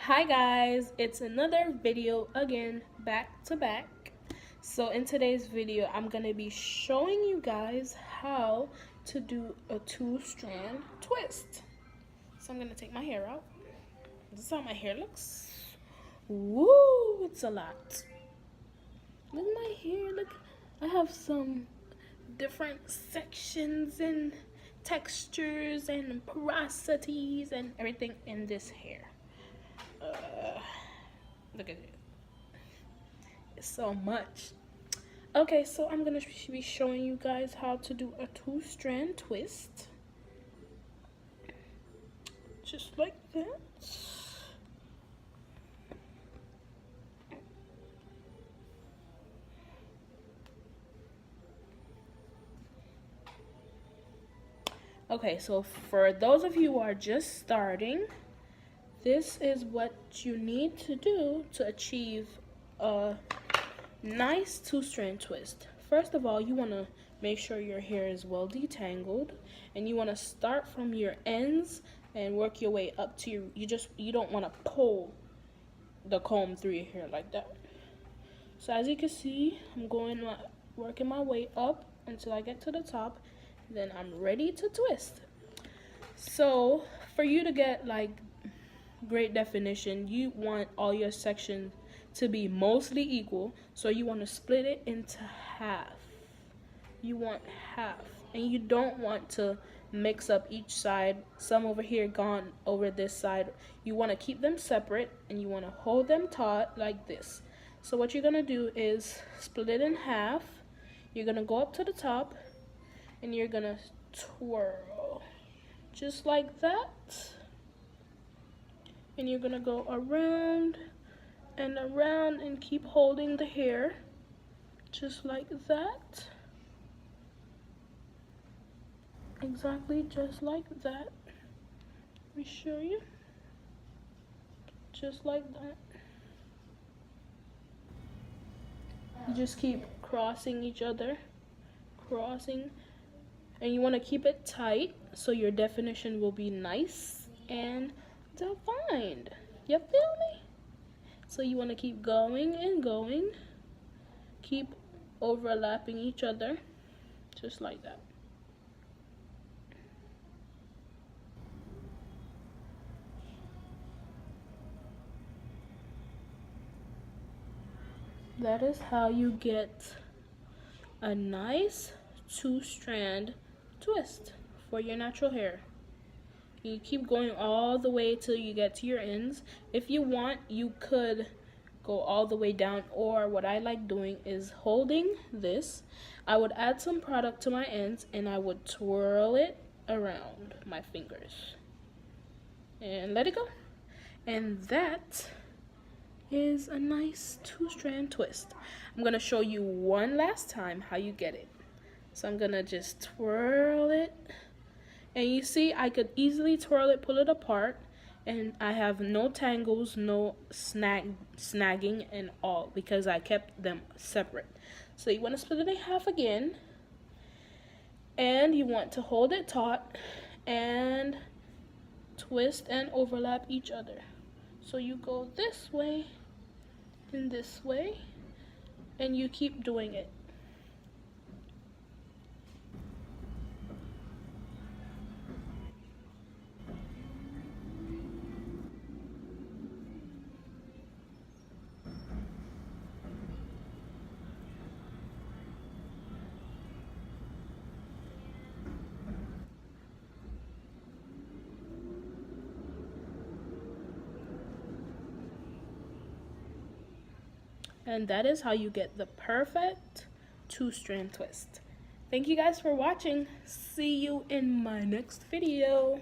Hi guys, it's another video again, back to back. So in today's video, I'm gonna be showing you guys how to do a 2-strand twist. So I'm gonna take my hair out. This is how my hair looks. Woo, it's a lot. Look at my hair, look. I have some different sections and textures and porosities and everything in this hair. Look at it. It's so much. Okay, so I'm gonna be showing you guys how to do a 2-strand twist. Just like that. Okay, so for those of you who are just starting, this is what you need to do to achieve a nice 2-strand twist. First of all, you want to make sure your hair is well detangled, and you want to start from your ends and work your way up to you don't want to pull the comb through your hair like that. So as you can see, I'm working my way up until I get to the top, then I'm ready to twist. So for you to get like great definition, you want all your sections to be mostly equal, so you want to split it into half. You want half, and you don't want to mix up each side, some over here gone over this side. You want to keep them separate, and you want to hold them taut like this. So what you're going to do is split it in half. You're going to go up to the top, and you're going to twirl just like that. And you're gonna go around and around and keep holding the hair just like that. Exactly just like that. Let me show you. Just like that. You just keep crossing each other, crossing, and you want to keep it tight so your definition will be nice and defined. You feel me? So you want to keep going and going, keep overlapping each other just like that. That is how you get a nice 2-strand twist for your natural hair. You keep going all the way till you get to your ends. If you want, you could go all the way down, or what I like doing is holding this. I would add some product to my ends and I would twirl it around my fingers and let it go. And that is a nice 2-strand twist. I'm gonna show you one last time how you get it. So I'm gonna just twirl it. And you see, I could easily twirl it, pull it apart, and I have no tangles, no snagging and all, because I kept them separate. So you want to split it in half again, and you want to hold it taut and twist and overlap each other. So you go this way and this way, and you keep doing it. And that is how you get the perfect 2-strand twist. Thank you guys for watching. See you in my next video.